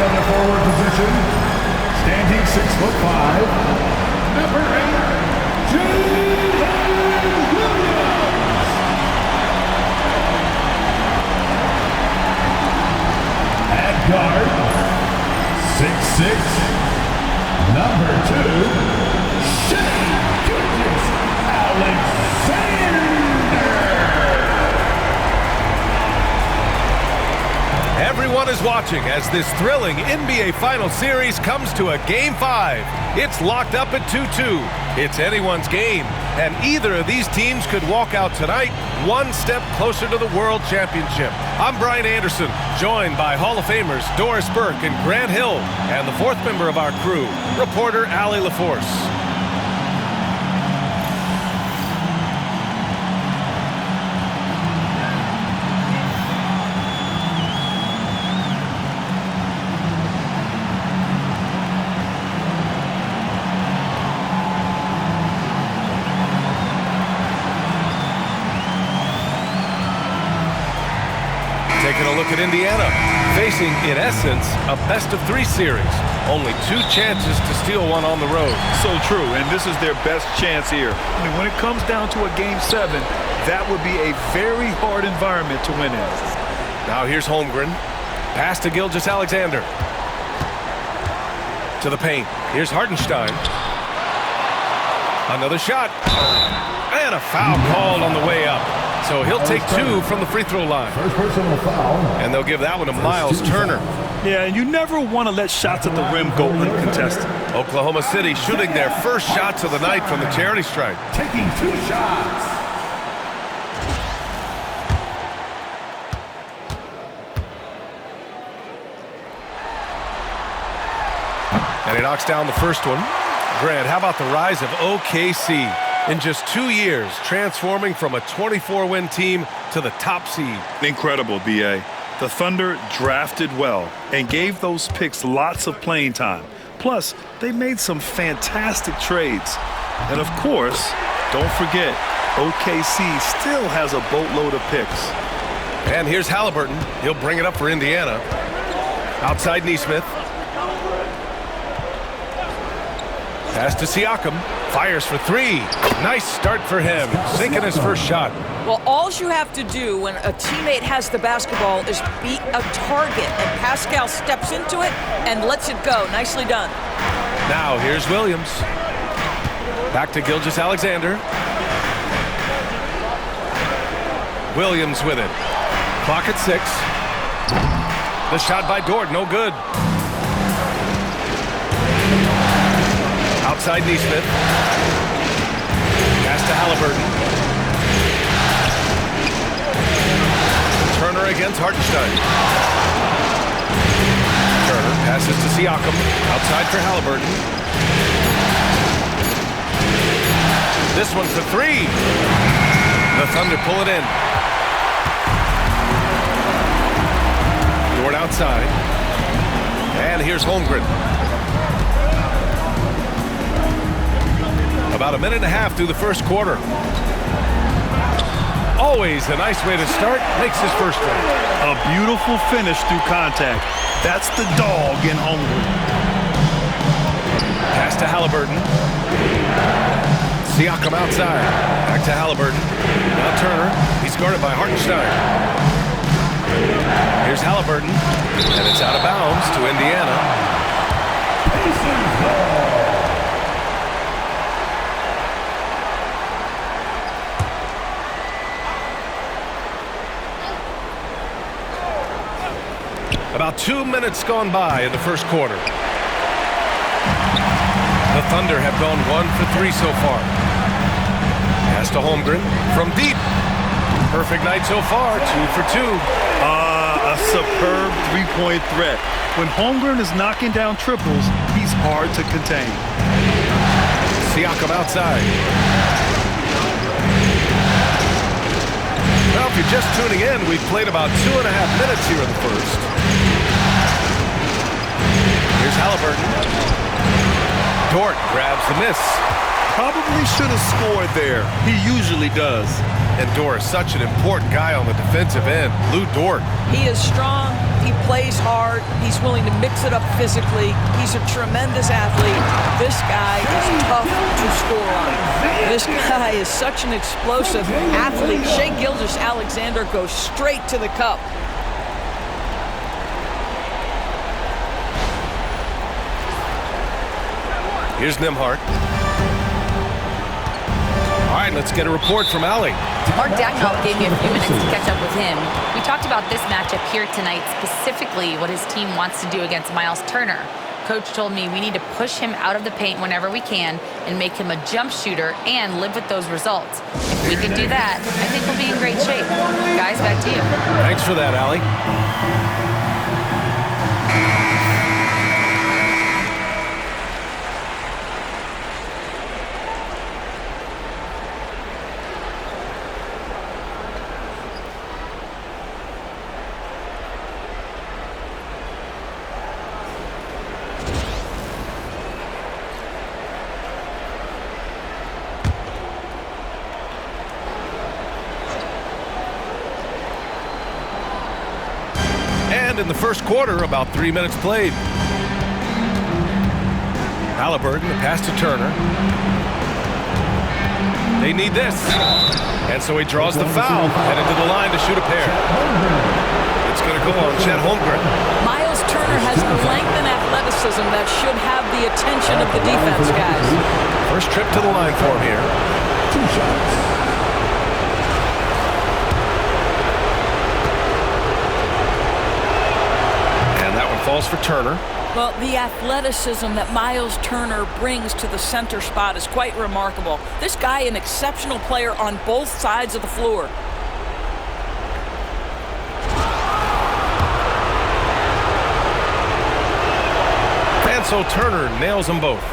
on the forward position, standing 6'5", number 8, Williams. At guard, 6'6", number 2, Alexander. Everyone is watching as this thrilling NBA Final Series comes to a Game 5. It's locked up at 2-2. It's anyone's game, and either of these teams could walk out tonight one step closer to the World Championship. I'm Brian Anderson, joined by Hall of Famers Doris Burke and Grant Hill, and the fourth member of our crew, reporter Allie LaForce. Taking a look at Indiana, facing, in essence, a best-of-3 series. Only 2 chances to steal one on the road. So true, and this is their best chance here. I mean, when it comes down to a Game 7, that would be a very hard environment to win in. Now here's Holmgren. Pass to Gilgeous-Alexander. To the paint. Here's Hartenstein. Another shot. And a foul called on the way up. So he'll take 2 from the free throw line. First personal foul. And they'll give that one to Miles Turner. Yeah, and you never want to let shots at the rim go uncontested. Oklahoma City shooting their first shots of the night from the charity stripe. Taking 2 shots. And he knocks down the first one. Grant, how about the rise of OKC? In just 2 years, transforming from a 24-win team to the top seed. Incredible, B.A. The Thunder drafted well and gave those picks lots of playing time. Plus, they made some fantastic trades. And of course, don't forget, OKC still has a boatload of picks. And here's Halliburton. He'll bring it up for Indiana. Outside Nesmith. Pass to Siakam. Fires for 3. Nice start for him. Sinking his first shot. Well, all you have to do when a teammate has the basketball is beat a target, and Pascal steps into it and lets it go. Nicely done. Now here's Williams. Back to Gilgeous-Alexander. Williams with it. Clock at 6. The shot by Dort, no good. Outside Nesmith. Pass to Halliburton. Turner against Hartenstein. Turner passes to Siakam. Outside for Halliburton. This one for 3. The Thunder pull it in. Dort outside. And here's Holmgren. About a minute and a half through the first quarter. Always a nice way to start. Makes his first one. A beautiful finish through contact. That's the dog in Holmgren. Pass to Halliburton. Siakam outside. Back to Halliburton. Now Turner. He's guarded by Hartenstein. Here's Halliburton. And it's out of bounds to Indiana. About 2 minutes gone by in the first quarter. The Thunder have gone 1 for 3 so far. Pass to Holmgren from deep. Perfect night so far, 2 for 2. A superb three-point threat. When Holmgren is knocking down triples, he's hard to contain. Siakam outside. Well, if you're just tuning in, we've played about 2.5 minutes here in the first. Here's Halliburton. Dort grabs the miss. Probably should have scored there. He usually does. And Dort is such an important guy on the defensive end. Lou Dort. He is strong, He plays hard. He's willing to mix it up physically. He's a tremendous athlete. This guy is tough to score on. This guy is such an explosive athlete. Shai Gilgeous-Alexander goes straight to the cup. Here's Nembhard. All right, let's get a report from Allie. Mark Dagnall gave me a few minutes to catch up with him. We talked about this matchup here tonight, specifically what his team wants to do against Miles Turner. Coach told me we need to push him out of the paint whenever we can and make him a jump shooter and live with those results. If we can do that, I think we'll be in great shape. Guys, back to you. Thanks for that, Allie. In the first quarter, about 3 minutes played. Halliburton, the pass to Turner. They need this. And so he draws the foul, headed to the line to shoot a pair. It's going to go on Chet Holmgren. Miles Turner has the length and athleticism that should have the attention of the defense, guys. First trip to the line for him here. 2 shots. Falls for Turner. Well, the athleticism that Miles Turner brings to the center spot is quite remarkable. This guy, an exceptional player on both sides of the floor. And so Turner nails them both.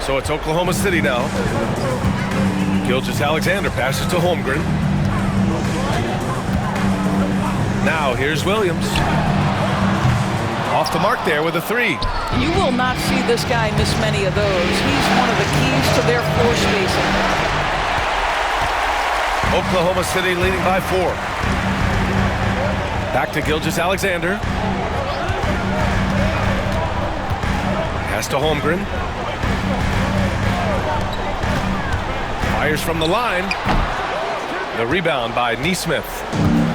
So it's Oklahoma City now. Gilgeous-Alexander passes to Holmgren. Now here's Williams. Off the mark there with a 3. You will not see this guy miss many of those. He's one of the keys to their floor spacing. Oklahoma City leading by 4. Back to Gilgeous-Alexander. Pass to Holmgren. Fires from the line. The rebound by Nesmith.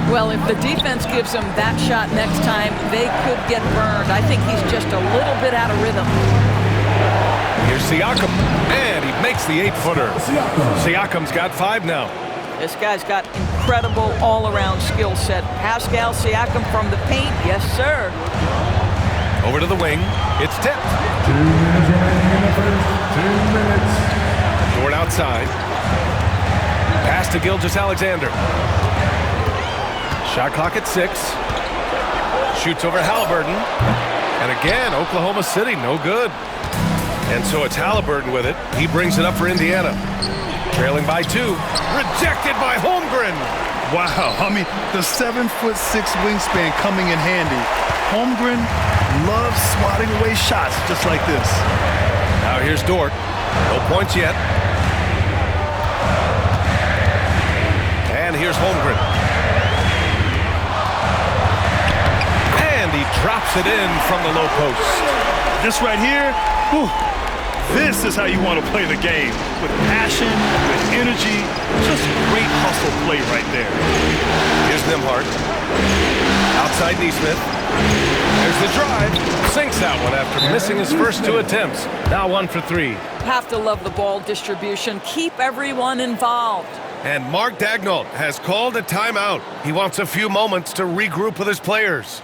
Well, if the defense gives him that shot next time, they could get burned. I think he's just a little bit out of rhythm. Here's Siakam, and he makes the 8-footer. Siakam's got 5 now. This guy's got incredible all-around skill set. Pascal Siakam from the paint, yes, sir. Over to the wing, it's tipped. 2 minutes remaining in the first. 2 minutes. Dort outside. Pass to Gilgeous-Alexander. Shot clock at 6. Shoots over Halliburton. And again, Oklahoma City, no good. And so it's Halliburton with it. He brings it up for Indiana. Trailing by 2. Rejected by Holmgren. Wow, I mean, the 7'6" wingspan coming in handy. Holmgren loves swatting away shots just like this. Now here's Dort. No points yet. And here's Holmgren. And he drops it in from the low post. This right here, whew, this is how you want to play the game. With passion, with energy, just great hustle play right there. Here's Nembhard. Outside Nesmith. There's the drive. Sinks that one after missing his first 2 attempts. Now 1 for 3. Have to love the ball distribution. Keep everyone involved. And Mark Dagnall has called a timeout. He wants a few moments to regroup with his players.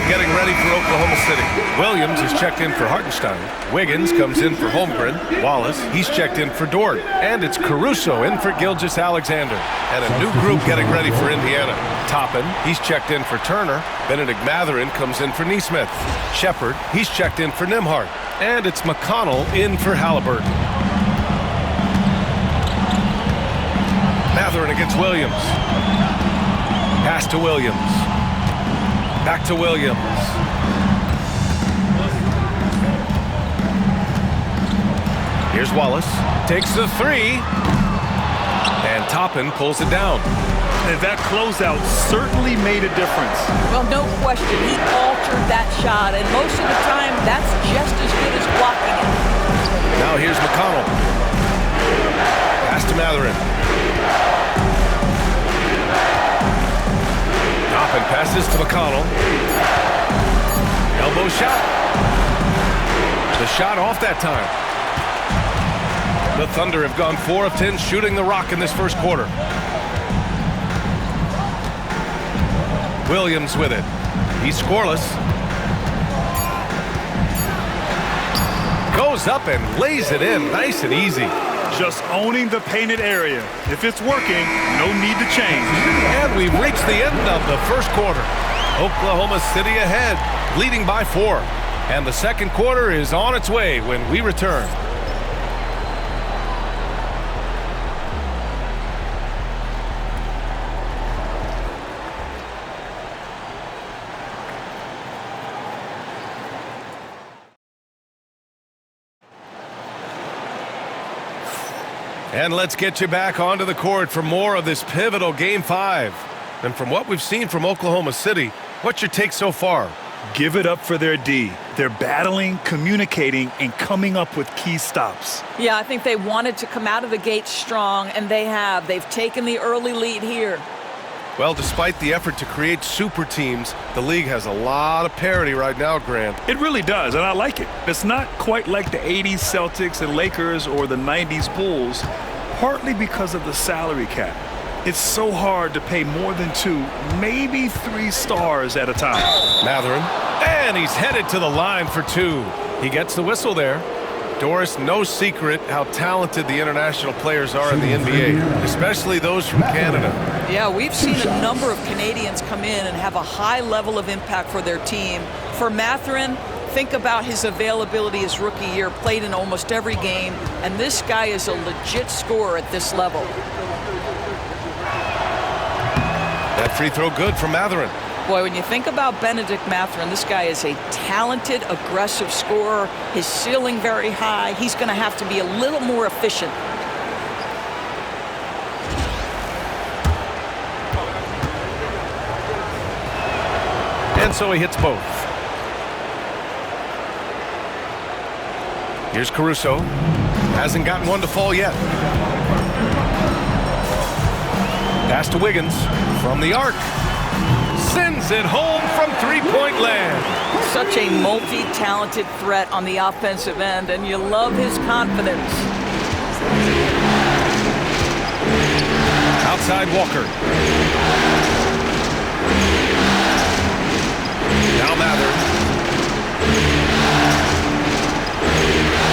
Getting ready for Oklahoma City. Williams is checked in for Hartenstein. Wiggins comes in for Holmgren. Wallace, he's checked in for Dort. And it's Caruso in for Gilgeous-Alexander. And a new group getting ready for Indiana. Toppin, he's checked in for Turner. Benedict Mathurin comes in for Nesmith. Shepard, he's checked in for Nembhard. And it's McConnell in for Halliburton. Mathurin against Williams. Pass to Williams. Back to Williams. Here's Wallace. Takes the three. And Toppin pulls it down. And that closeout certainly made a difference. Well, no question. He altered that shot, and most of the time, that's just as good as blocking it. Now here's McConnell. Pass to Mathurin. Toppin passes to McConnell. Elbow shot. The shot off that time. The Thunder have gone 4 of 10 shooting the rock in this first quarter. Williams with it. He's scoreless. Goes up and lays it in nice and easy. Just owning the painted area. If it's working, no need to change. And we've reached the end of the first quarter. Oklahoma City ahead, leading by 4. And the second quarter is on its way when we return. And let's get you back onto the court for more of this pivotal Game 5. And from what we've seen from Oklahoma City, what's your take so far? Give it up for their D. They're battling, communicating, and coming up with key stops. Yeah, I think they wanted to come out of the gate strong, and they have. They've taken the early lead here. Well, despite the effort to create super teams, the league has a lot of parity right now, Grant. It really does, and I like it. It's not quite like the 80s Celtics and Lakers or the 90s Bulls, partly because of the salary cap. It's so hard to pay more than 2, maybe 3 stars at a time. Mathurin, and he's headed to the line for 2. He gets the whistle there. Doris, no secret how talented the international players are in the NBA, especially those from Canada. Yeah, we've seen a number of Canadians come in and have a high level of impact for their team. For Mathurin, think about his availability his rookie year, played in almost every game, and this guy is a legit scorer at this level. That free throw good from Mathurin. Boy, when you think about Benedict Mathurin, this guy is a talented, aggressive scorer. His ceiling very high. He's going to have to be a little more efficient. And so he hits both. Here's Caruso. Hasn't gotten one to fall yet. Pass to Wiggins from the arc. Sends it home from three-point land. Such a multi-talented threat on the offensive end, and you love his confidence. Outside Walker. Now Mather.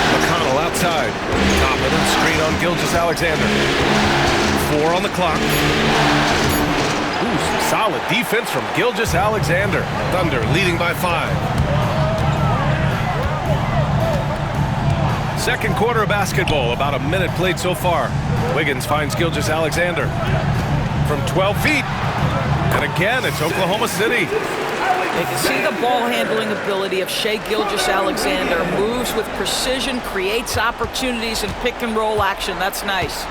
McConnell outside. Toppin and screen on Gilgeous-Alexander. 4 on the clock. Ooh, some solid defense from Gilgeous-Alexander. Thunder leading by 5. Second quarter of basketball, about a minute played so far. Wiggins finds Gilgeous-Alexander from 12 feet. And again, it's Oklahoma City. You can see the ball handling ability of Shai Gilgeous-Alexander. Moves with precision, creates opportunities in pick and roll action. That's nice.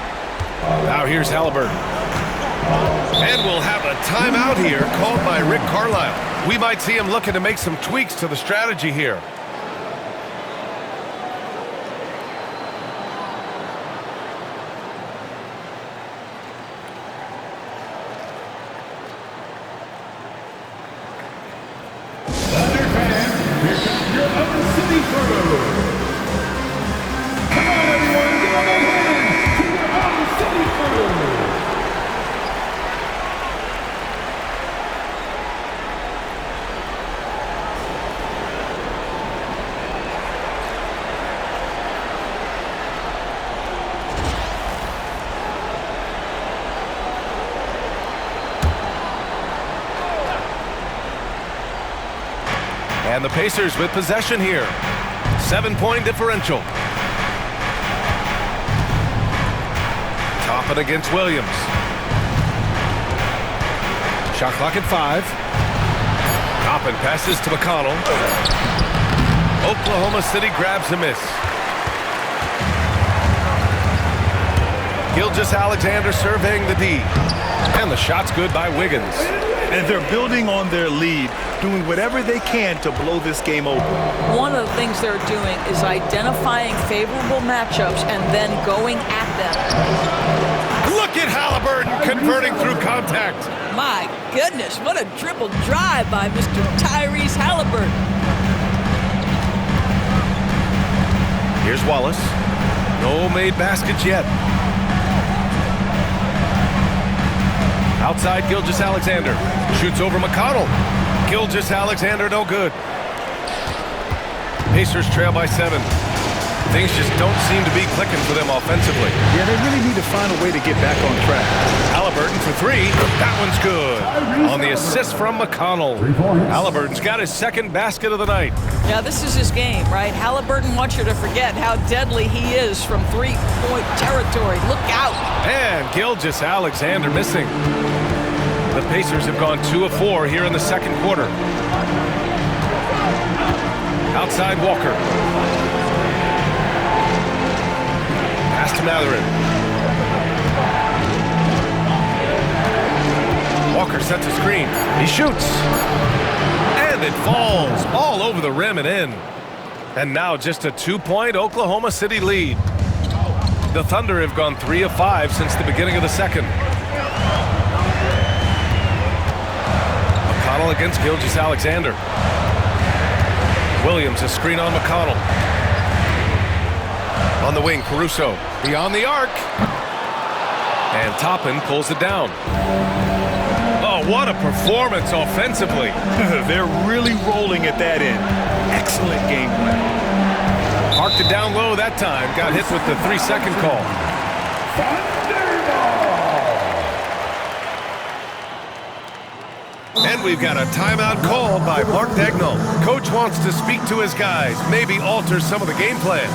Now here's Halliburton. And we'll have a timeout here called by Rick Carlisle. We might see him looking to make some tweaks to the strategy here. Thunder fans, here comes your Oklahoma City crew. Come on, everyone, give them a hand to your Oklahoma City crew. And the Pacers with possession here. 7-point differential. Toppin against Williams. Shot clock at 5. Toppin passes to McConnell. Oklahoma City grabs a miss. Gilgeous-Alexander surveying the D. And the shot's good by Wiggins. And they're building on their lead, doing whatever they can to blow this game open. One of the things they're doing is identifying favorable matchups and then going at them. Look at Halliburton converting through contact. My goodness, what a dribble drive by Mr. Tyrese Halliburton. Here's Wallace. No made baskets yet. Outside Gilgeous-Alexander. Shoots over McConnell. Gilgeous-Alexander no good. Pacers trail by 7. Things just don't seem to be clicking for them offensively. Yeah, they really need to find a way to get back on track. Halliburton for 3. That one's good. On the assist from McConnell. Halliburton's got his second basket of the night. Yeah, this is his game, right? Halliburton wants you to forget how deadly he is from three-point territory. Look out. And Gilgeous-Alexander missing. The Pacers have gone 2 of 4 here in the second quarter. Outside Walker. Pass to Mathurin. Walker sets a screen. He shoots. And it falls all over the rim and in. And now just a 2-point Oklahoma City lead. The Thunder have gone 3 of 5 since the beginning of the second. McConnell against Gilgeous-Alexander. Williams, a screen on McConnell. On the wing, Caruso. Beyond the arc. And Toppin pulls it down. Oh, what a performance offensively. They're really rolling at that end. Excellent game plan. Parked it down low that time. Got hit with the 3-second call. And we've got a timeout called by Mark Dagnall. Coach wants to speak to his guys, maybe alter some of the game plan.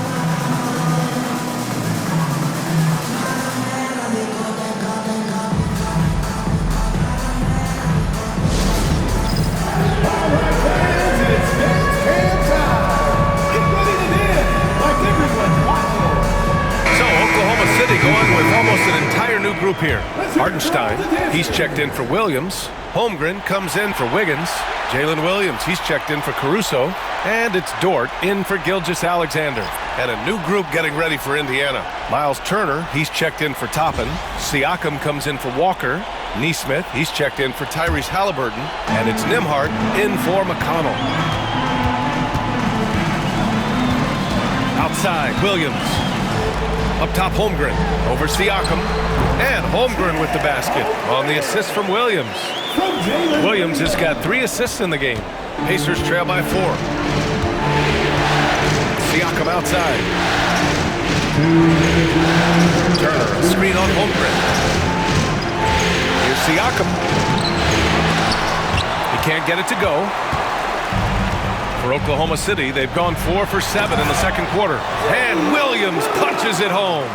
Going with almost an entire new group here. Hartenstein, he's checked in for Williams. Holmgren comes in for Wiggins. Jalen Williams, he's checked in for Caruso. And it's Dort in for Gilgeous-Alexander. And a new group getting ready for Indiana. Miles Turner, he's checked in for Toppin. Siakam comes in for Walker. Neesmith, he's checked in for Tyrese Halliburton. And it's Nembhard in for McConnell. Outside, Williams. Up top, Holmgren. Over Siakam. And Holmgren with the basket on the assist from Williams. Williams has got 3 assists in the game. Pacers trail by 4. Siakam outside. Turner, a screen on Holmgren. Here's Siakam. He can't get it to go. For Oklahoma City, they've gone 4 for 7 in the second quarter. And Williams punches it home.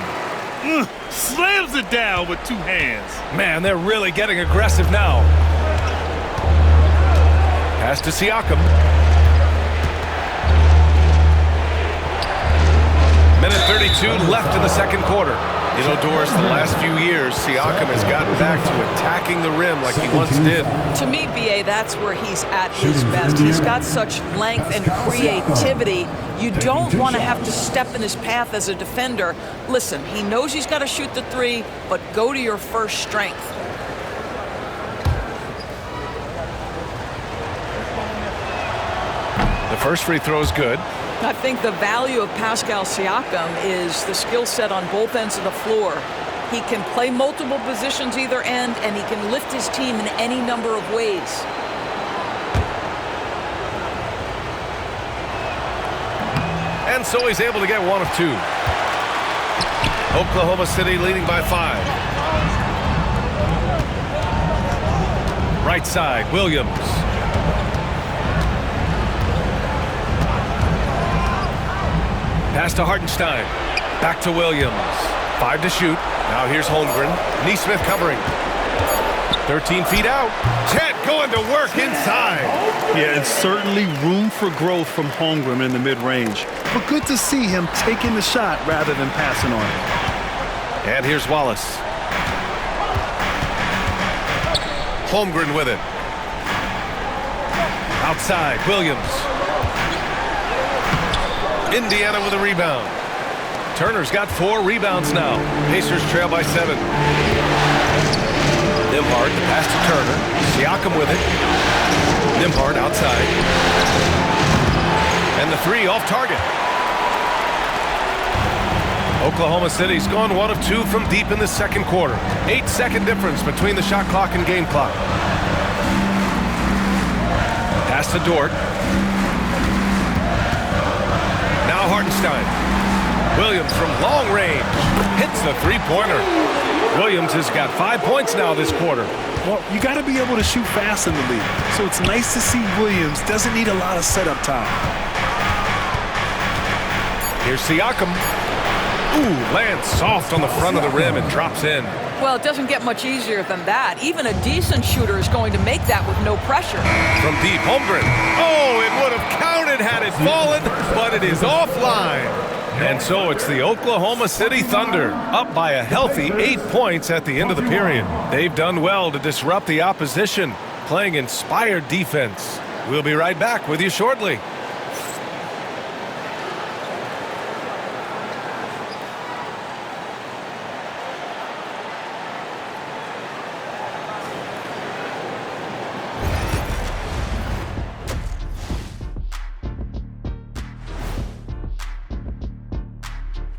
Slams it down with 2 hands. Man, they're really getting aggressive now. Pass to Siakam. Minute 32 left in the second quarter. You know, Doris, the last few years, Siakam has gotten back to attacking the rim like he once did. To me, B.A., that's where he's at his best. He's got such length and creativity. You don't want to have to step in his path as a defender. Listen, he knows he's got to shoot the 3, but go to your first strength. The first free throw is good. I think the value of Pascal Siakam is the skill set on both ends of the floor. He can play multiple positions either end, and he can lift his team in any number of ways. And so he's able to get 1 of 2. Oklahoma City leading by 5. Right side, Williams. Pass to Hartenstein. Back to Williams. 5 to shoot. Now here's Holmgren. Neesmith covering. 13 feet out. Chet going to work inside. Yeah, and certainly room for growth from Holmgren in the mid-range. But good to see him taking the shot rather than passing on it. And here's Wallace. Holmgren with it. Outside, Williams. Indiana with a rebound. Turner's got 4 rebounds now. Pacers trail by 7. Nembhard, the pass to Turner. Siakam with it. Nembhard outside. And the 3 off target. Oklahoma City's gone 1 of 2 from deep in the second quarter. 8-second difference between the shot clock and game clock. Pass to Dort. Now Hartenstein. Williams from long range hits the three-pointer. Williams has got 5 points now this quarter. Well, you got to be able to shoot fast in the league. So it's nice to see Williams doesn't need a lot of setup time. Here's Siakam. Ooh, lands soft on the front of the rim and drops in. Well, it doesn't get much easier than that. Even a decent shooter is going to make that with no pressure. From deep, Holmgren. Oh, it would have counted had it fallen, but it is offline. And so it's the Oklahoma City Thunder, up by a healthy 8 points at the end of the period. They've done well to disrupt the opposition, playing inspired defense. We'll be right back with you shortly.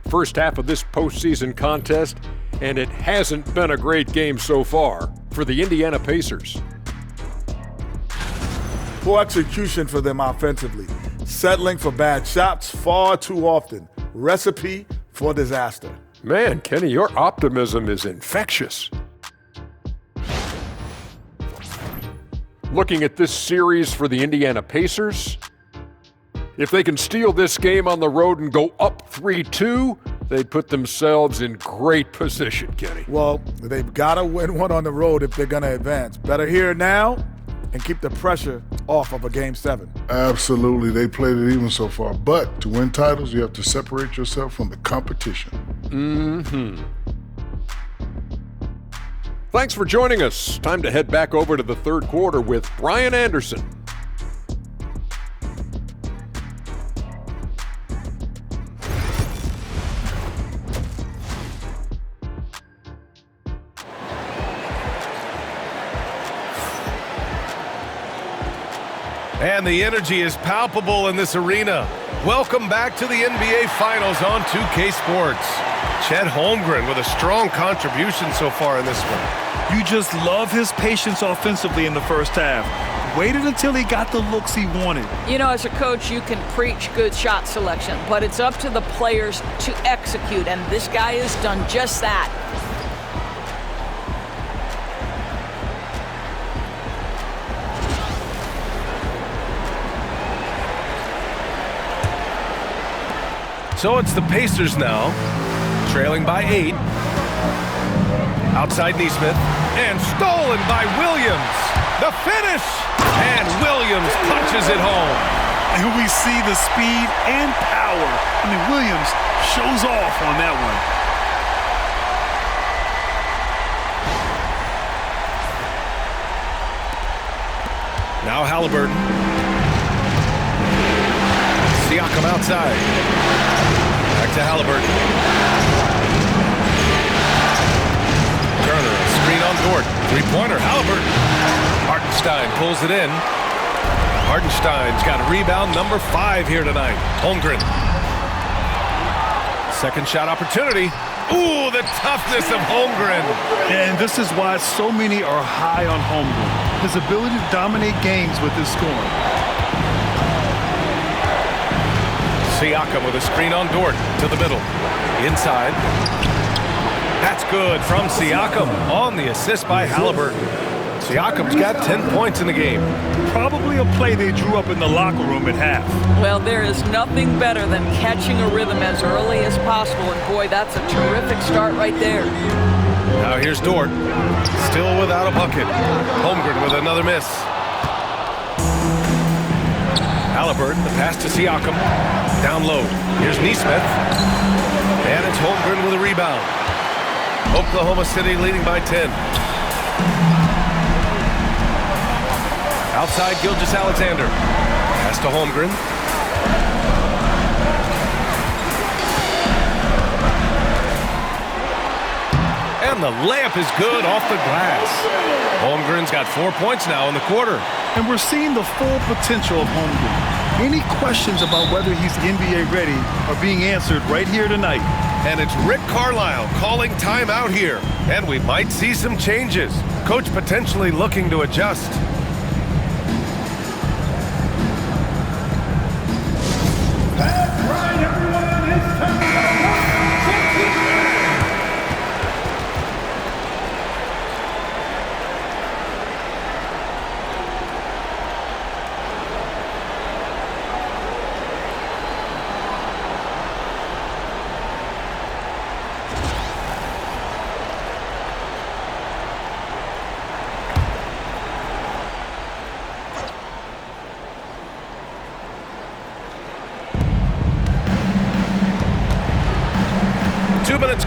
First half of this postseason contest, and it hasn't been a great game so far for the Indiana Pacers. Poor execution for them offensively. Settling for bad shots far too often. Recipe for disaster. Man, Kenny, your optimism is infectious. Looking at this series for the Indiana Pacers, if they can steal this game on the road and go up 3-2, they put themselves in great position, Kenny. Well, they've got to win one on the road if they're going to advance. Better here now and keep the pressure off of a Game 7. Absolutely. They played it even so far. But to win titles, you have to separate yourself from the competition. Mm-hmm. Thanks for joining us. Time to head back over to the third quarter with Brian Anderson. And the energy is palpable in this arena. Welcome back to the NBA Finals on 2K Sports. Chet Holmgren with a strong contribution so far in this one. You just love his patience offensively in the first half. Waited until he got the looks he wanted. You know, as a coach, you can preach good shot selection, but it's up to the players to execute, and this guy has done just that. So it's the Pacers now, trailing by 8. Outside Nesmith, and stolen by Williams. The finish! And Williams punches it home. And we see the speed and power. I mean, Williams shows off on that one. Now Halliburton. Siakam outside. Back to Halliburton. Turner, screen on Dort. Three-pointer, Halliburton. Hartenstein pulls it in. Hartenstein's got rebound number 5 here tonight. Holmgren. Second shot opportunity. Ooh, the toughness of Holmgren. And this is why so many are high on Holmgren. His ability to dominate games with his scoring. Siakam with a screen on Dort to the middle. Inside. That's good from Siakam on the assist by Halliburton. Siakam's got 10 points in the game. Probably a play they drew up in the locker room at half. Well, there is nothing better than catching a rhythm as early as possible, and boy, that's a terrific start right there. Now here's Dort, still without a bucket. Holmgren with another miss. Halliburton, the pass to Siakam. Down low. Here's Nesmith. And it's Holmgren with a rebound. Oklahoma City leading by 10. Outside, Gilgeous-Alexander. Pass to Holmgren. And the layup is good off the glass. Holmgren's got 4 points now in the quarter. And we're seeing the full potential of Holmgren. Any questions about whether he's NBA ready are being answered right here tonight. And it's Rick Carlisle calling timeout here. And we might see some changes. Coach potentially looking to adjust. That's right, everyone. It's time to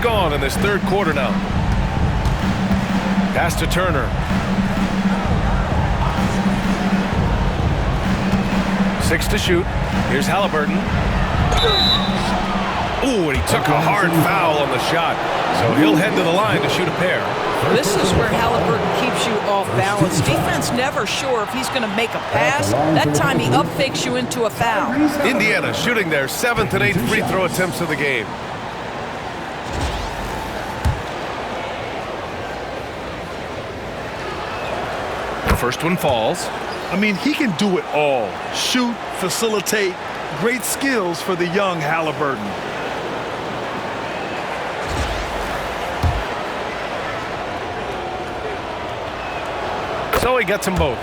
gone in this third quarter now. Pass to Turner. 6 to shoot. Here's Halliburton. Ooh, and he took a hard foul on the shot. So he'll head to the line to shoot a pair. This is where Halliburton keeps you off balance. Defense never sure if he's going to make a pass. That time he up fakes you into a foul. Indiana shooting their 7th and 8th free throw attempts of the game. First one falls. I mean, he can do it all. Shoot, facilitate. Great skills for the young Halliburton. So he gets them both.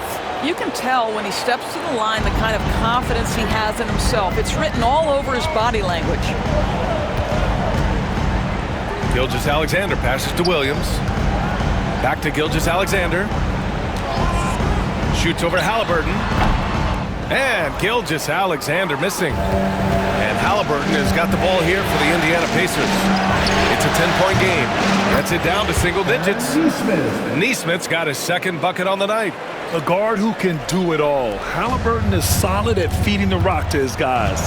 You can tell when he steps to the line the kind of confidence he has in himself. It's written all over his body language. Gilgeous-Alexander passes to Williams. Back to Gilgeous-Alexander. Shoots over Halliburton. And Gilgeous-Alexander missing. And Halliburton has got the ball here for the Indiana Pacers. It's a 10-point game. Gets it down to single digits. Neesmith's got his second bucket on the night. A guard who can do it all. Halliburton is solid at feeding the rock to his guys.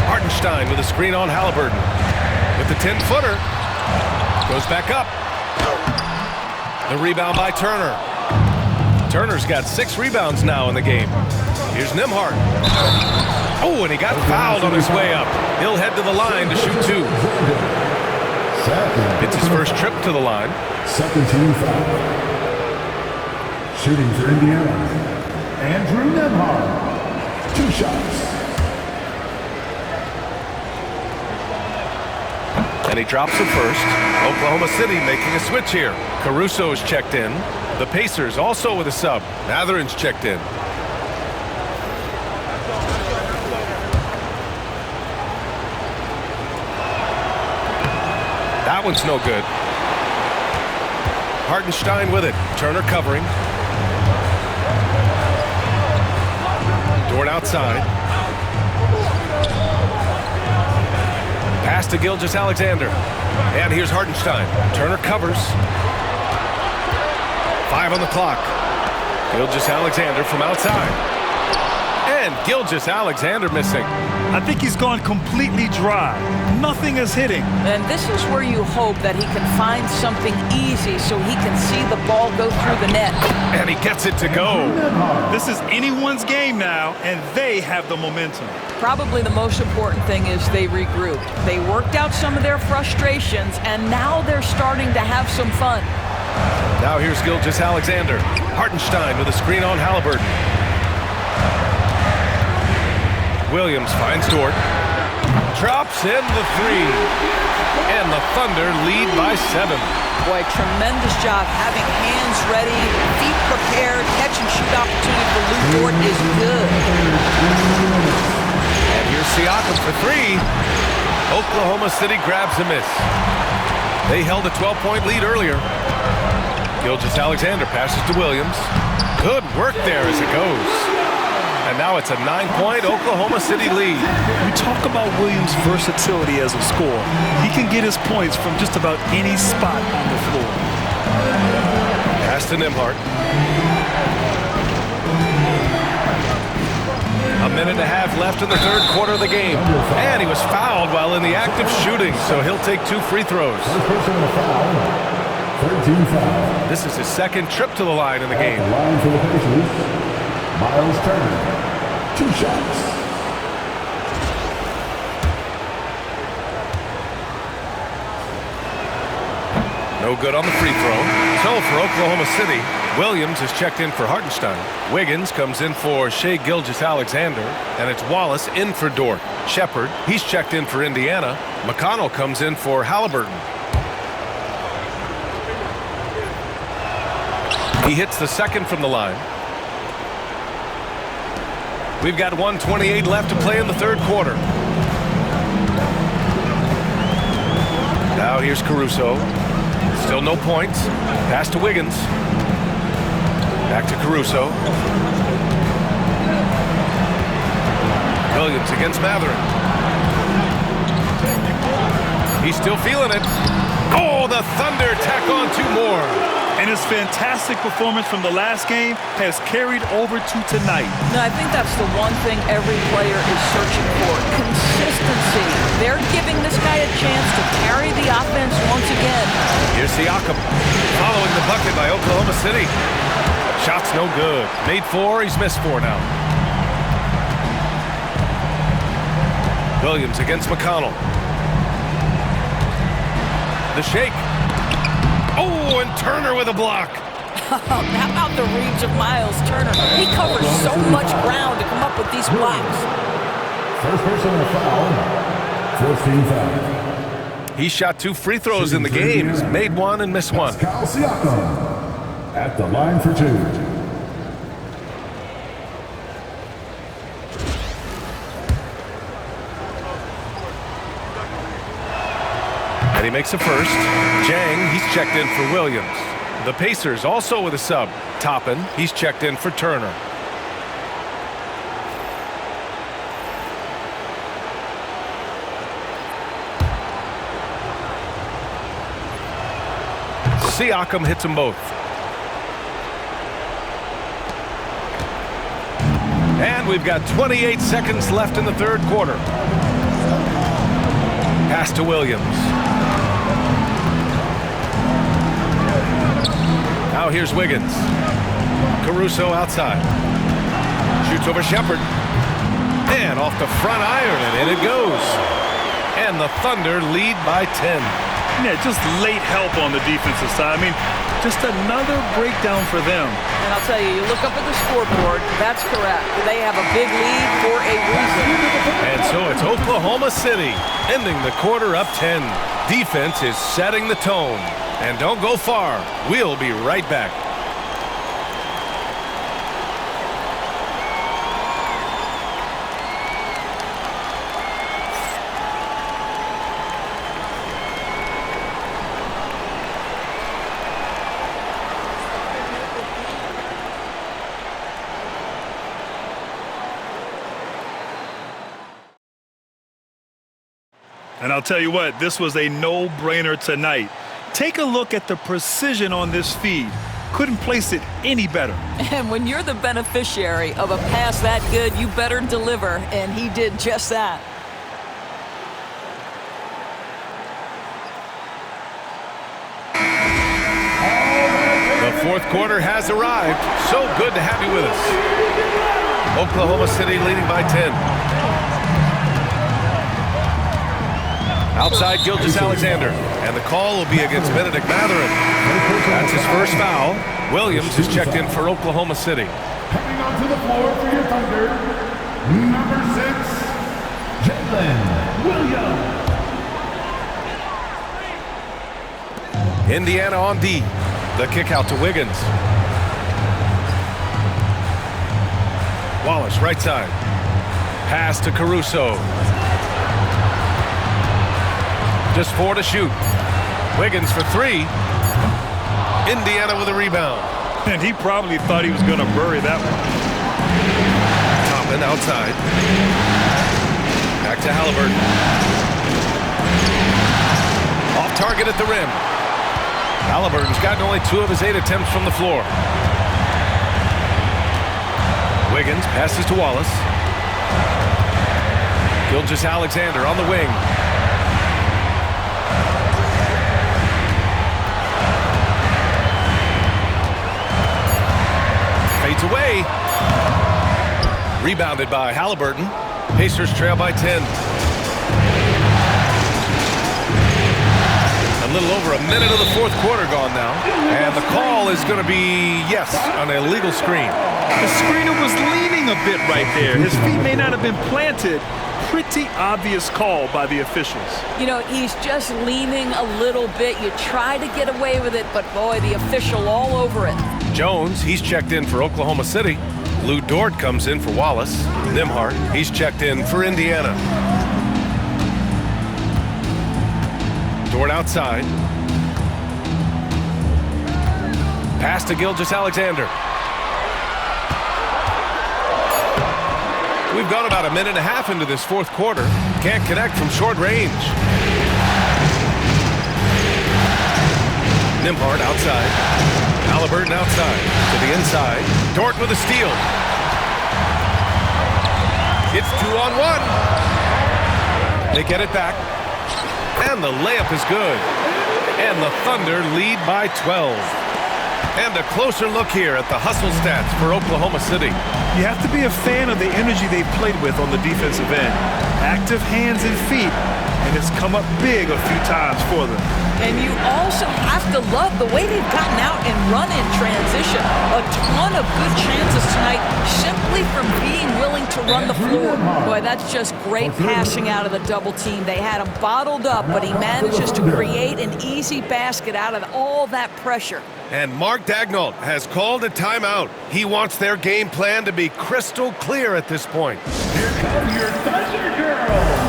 Hartenstein with a screen on Halliburton. With the 10-footer. Goes back up. The rebound by Turner. Turner's got 6 rebounds now in the game. Here's Nembhard. Oh, and he got fouled on his way up. He'll head to the line to shoot 2. It's his first trip to the line. Second team foul. Shooting for Indiana, Andrew Nembhard. 2 shots. And he drops it first. Oklahoma City making a switch here. Caruso's checked in. The Pacers also with a sub. Matherin's checked in. That one's no good. Hartenstein with it. Turner covering. Dort outside. Pass to Gilgeous-Alexander. And here's Hartenstein. Turner covers. 5 on the clock. Gilgeous-Alexander from outside. And Gilgeous-Alexander missing. I think he's gone completely dry. Nothing is hitting. And this is where you hope that he can find something easy so he can see the ball go through the net. And he gets it to go. This is anyone's game now, and they have the momentum. Probably the most important thing is they regrouped. They worked out some of their frustrations, and now they're starting to have some fun. Now here's Gilgeous-Alexander. Hartenstein with a screen on Halliburton. Williams finds Dort. Drops in the 3. And the Thunder lead by 7. Boy, tremendous job having hands ready, feet prepared, catch and shoot opportunity for Lou Dort is good. And here's Siakam for 3. Oklahoma City grabs a miss. They held a 12-point lead earlier. Gilgeous-Alexander passes to Williams. Good work there as it goes. And now it's a 9-point Oklahoma City lead. We talk about Williams' versatility as a scorer. He can get his points from just about any spot on the floor. Pass to Nembhard. A minute and a half left in the third quarter of the game. And he was fouled while in the act of shooting, so he'll take 2 free throws. This is his second trip to the line in the game. Line for the Pacers, Miles Turner. 2 shots. No good on the free throw. So for Oklahoma City, Williams is checked in for Hartenstein. Wiggins comes in for Shai Gilgeous-Alexander, and it's Wallace in for Dort. Shepard, he's checked in for Indiana. McConnell comes in for Halliburton. He hits the second from the line. We've got 1:28 left to play in the third quarter. Now here's Caruso. Still no points. Pass to Wiggins. Back to Caruso. Williams against Mathurin. He's still feeling it. Oh, the Thunder tack on 2 more. And his fantastic performance from the last game has carried over to tonight. No, I think that's the one thing every player is searching for. Consistency. They're giving this guy a chance to carry the offense once again. Here's Siakam following the bucket by Oklahoma City. Shot's no good. Made 4, he's missed 4 now. Williams against McConnell. The shake. Oh, and Turner with a block. How about the reach of Miles Turner? He covers so much ground to come up with these blocks. First personal foul. 14 foul. He shot 2 free throws in the game. He's made 1 and missed 1. Kyle Siakam at the line for 2. And he makes a first. Jang, he's checked in for Williams. The Pacers also with a sub. Toppin, he's checked in for Turner. Siakam hits them both. And we've got 28 seconds left in the third quarter. Pass to Williams. Now here's Wiggins. Caruso outside. Shoots over Shepard. And off the front iron, and in it goes. And the Thunder lead by 10. Yeah, just late help on the defensive side. I mean, just another breakdown for them. And I'll tell you, you look up at the scoreboard, that's correct. They have a big lead for a reason. And so it's Oklahoma City ending the quarter up 10. Defense is setting the tone. And don't go far. We'll be right back. And I'll tell you what, this was a no-brainer tonight. Take a look at the precision on this feed. Couldn't place it any better. And when you're the beneficiary of a pass that good, you better deliver, and he did just that. The fourth quarter has arrived. So good to have you with us. Oklahoma City leading by 10. Outside Gilgeous-Alexander, and the call will be against Benedict Mathurin. That's his first foul. Williams is checked in for Oklahoma City. Coming onto the floor for your Thunder, number 6, Jalen Williams. Indiana on D. The kick out to Wiggins. Wallace right side. Pass to Caruso. Just 4 to shoot. Wiggins for 3. Indiana with a rebound. And he probably thought he was going to bury that one. Chapman outside. Back to Halliburton. Off target at the rim. Halliburton's gotten only 2 of his 8 attempts from the floor. Wiggins passes to Wallace. Gilgeous-Alexander on the wing. Fades away. Rebounded by Halliburton. Pacers trail by 10. A little over a minute of the fourth quarter gone now. And the call is going to be, yes, an illegal screen. The screener was leaning a bit right there. His feet may not have been planted. Pretty obvious call by the officials. You know, he's just leaning a little bit. You try to get away with it, but boy, the official all over it. Jones, he's checked in for Oklahoma City. Lou Dort comes in for Wallace. Nembhard, he's checked in for Indiana. Dort outside. Pass to Gilgeous-Alexander. We've gone about a minute and a half into this fourth quarter. Can't connect from short range. Nembhard outside. Halliburton outside. To the inside. Dort with a steal. It's 2-on-1. They get it back. And the layup is good. And the Thunder lead by 12. And a closer look here at the hustle stats for Oklahoma City. You have to be a fan of the energy they've played with on the defensive end. Active hands and feet, and it's come up big a few times for them. And you also have to love the way they've gotten out and run in transition. A ton of good chances tonight simply from being willing to run the floor. Boy, that's just great passing out of the double team. They had him bottled up, but he manages to create an easy basket out of all that pressure. And Mark Daigneault has called a timeout. He wants their game plan to be crystal clear at this point. Here come your Thunder Girls.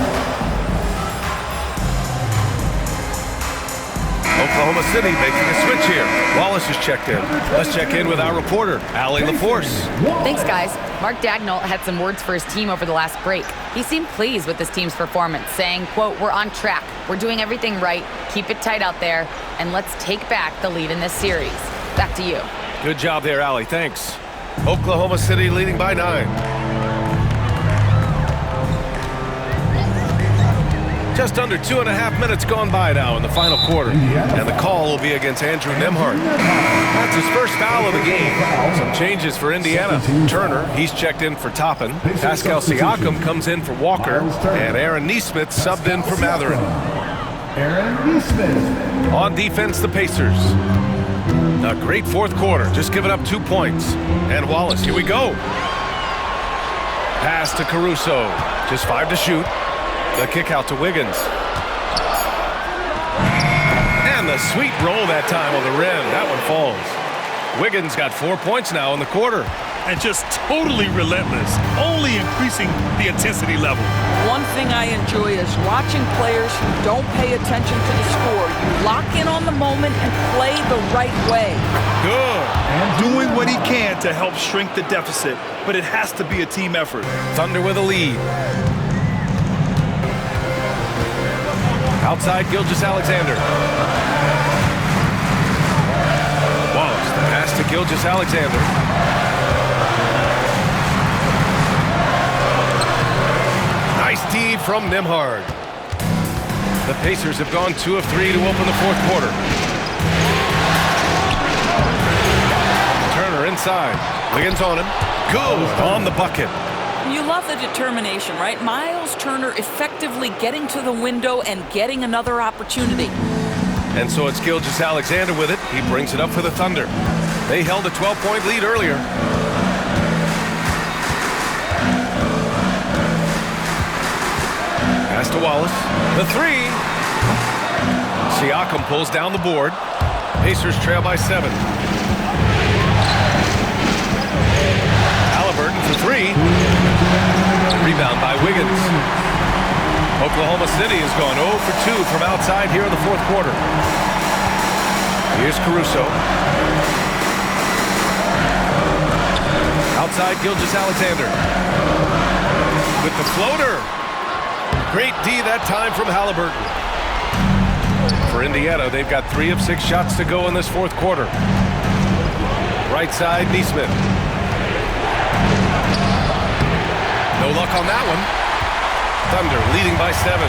Oklahoma City making a switch here. Wallace is checked in. Let's check in with our reporter, Allie LaForce. Thanks, guys. Mark Daigneault had some words for his team over the last break. He seemed pleased with his team's performance, saying, quote, "We're on track. We're doing everything right. Keep it tight out there, and let's take back the lead in this series." Back to you. Good job there, Allie. Thanks. Oklahoma City leading by 9. Just under 2.5 minutes gone by now in the final quarter. And the call will be against Andrew Nembhard. That's his first foul of the game. Some changes for Indiana. Turner, he's checked in for Toppin. Pascal Siakam comes in for Walker. And Aaron Nesmith subbed in for Mathurin. Aaron Nesmith. On defense, the Pacers. A great fourth quarter, just giving up 2 points. And Wallace, here we go. Pass to Caruso. Just 5 to shoot. The kick out to Wiggins. And the sweet roll that time on the rim. That one falls. Wiggins got 4 points now in the quarter. And just totally relentless, only increasing the intensity level. One thing I enjoy is watching players who don't pay attention to the score. You lock in on the moment and play the right way. Good. And doing what he can to help shrink the deficit, but it has to be a team effort. Thunder with a lead. Outside, Gilgeous-Alexander. Wallace, the pass to Gilgeous-Alexander. Nice D from Nembhard. The Pacers have gone 2 of 3 to open the fourth quarter. Turner inside. Wiggins on him. Good on the bucket. You love the determination, right? Miles Turner effectively getting to the window and getting another opportunity. And so it's Gilgeous-Alexander with it. He brings it up for the Thunder. They held a 12-point lead earlier. Pass to Wallace. The 3. Siakam pulls down the board. Pacers trail by 7. Halliburton for 3. Rebound by Wiggins. Oklahoma City has gone 0 for 2 from outside here in the fourth quarter. Here's Caruso. Outside, Gilgeous-Alexander. With the floater. Great D that time from Halliburton. For Indiana, they've got 3 of 6 shots to go in this fourth quarter. Right side, Neesmith. No luck on that one. Thunder leading by 7.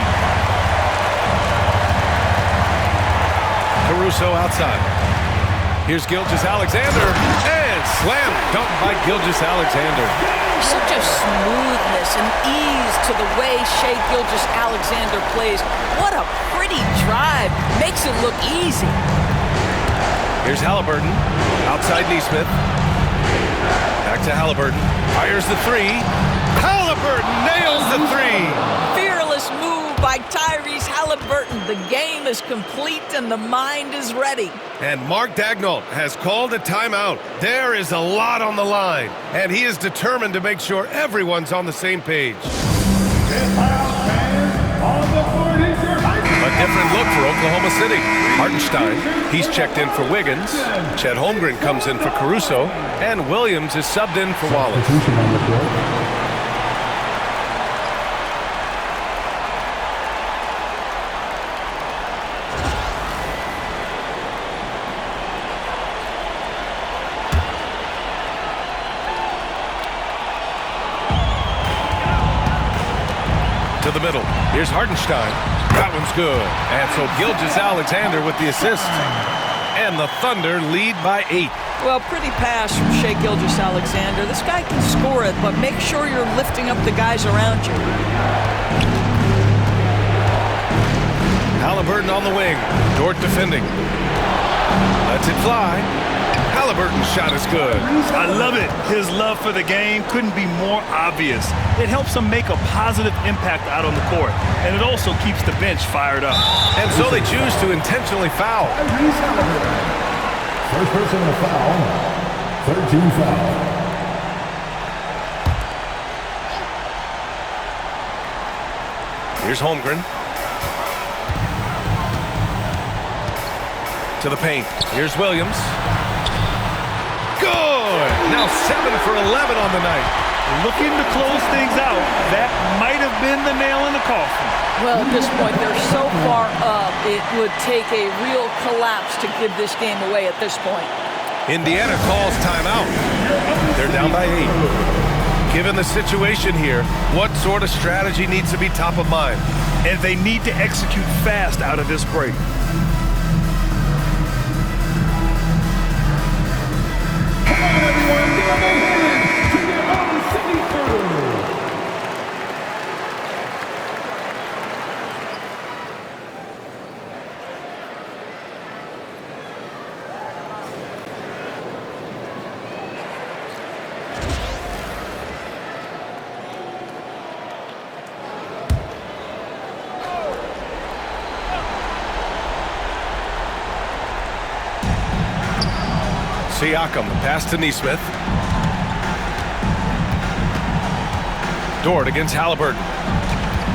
Caruso outside. Here's Gilgeous-Alexander, and slam dunk by Gilgeous-Alexander. Such a smoothness and ease to the way Shai Gilgeous-Alexander plays. What a pretty drive. Makes it look easy. Here's Halliburton, outside Neesmith. Back to Halliburton, fires the 3. Halliburton nails the 3. Fearless move by Tyrese Halliburton. The game is complete and the mind is ready. And Mark Daigneault has called a timeout. There is a lot on the line, and he is determined to make sure everyone's on the same page. A different look for Oklahoma City. Hartenstein, he's checked in for Wiggins. Chet Holmgren comes in for Caruso, and Williams is subbed in for Wallace. To the middle. Here's Hartenstein. That one's good. And so Gilgeous-Alexander with the assist. And the Thunder lead by 8. Well, pretty pass from Shai Gilgeous-Alexander. This guy can score it, but make sure you're lifting up the guys around you. Halliburton on the wing. Dort defending. Lets it fly. Halliburton's shot is good. I love it. His love for the game couldn't be more obvious. It helps him make a positive impact out on the court, and it also keeps the bench fired up. And so they choose to intentionally foul. First personal foul. 13 foul. Here's Holmgren. To the paint. Here's Williams. Good! Now 7 for 11 on the night. Looking to close things out. That might have been the nail in the coffin. Well, at this point, they're so far up, it would take a real collapse to give this game away at this point. Indiana calls timeout. They're down by 8. Given the situation here, what sort of strategy needs to be top of mind? And they need to execute fast out of this break. Siakam, pass to Neesmith. Dort against Halliburton.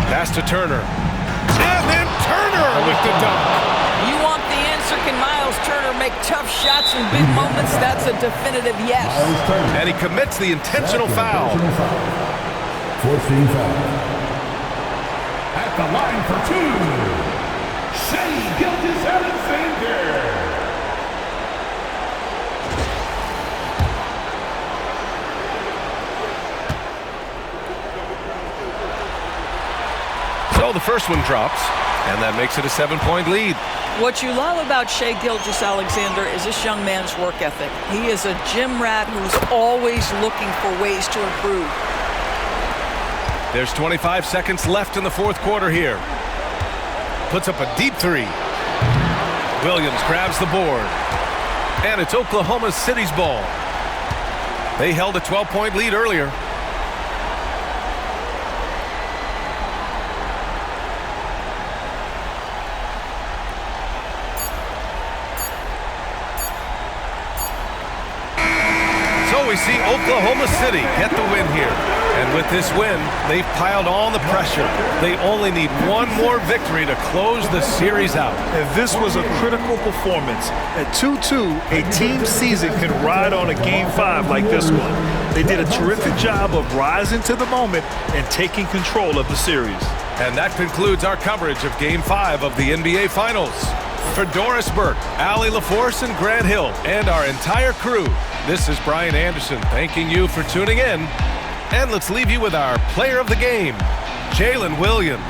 Pass to Turner. And then Turner with the dunk. You want the answer, can Miles Turner make tough shots in big moments? That's a definitive yes. And he commits the intentional foul. 14 foul. At the line for 2. Shai Gilgeous-Alexander. So the first one drops, and that makes it a 7-point lead. What you love about Shai Gilgeous-Alexander is this young man's work ethic. He is a gym rat who's always looking for ways to improve. There's 25 seconds left in the fourth quarter here. Puts up a deep 3. Williams grabs the board. And it's Oklahoma City's ball. They held a 12-point lead earlier. we see Oklahoma City get the win here. And with this win, they've piled on the pressure. They only need one more victory to close the series out. And this was a critical performance. At 2-2, a team season can ride on a Game 5 like this one. They did a terrific job of rising to the moment and taking control of the series. And that concludes our coverage of Game 5 of the NBA Finals. For Doris Burke, Allie LaForce, and Grant Hill, and our entire crew, this is Brian Anderson thanking you for tuning in. And let's leave you with our player of the game, Jalen Williams.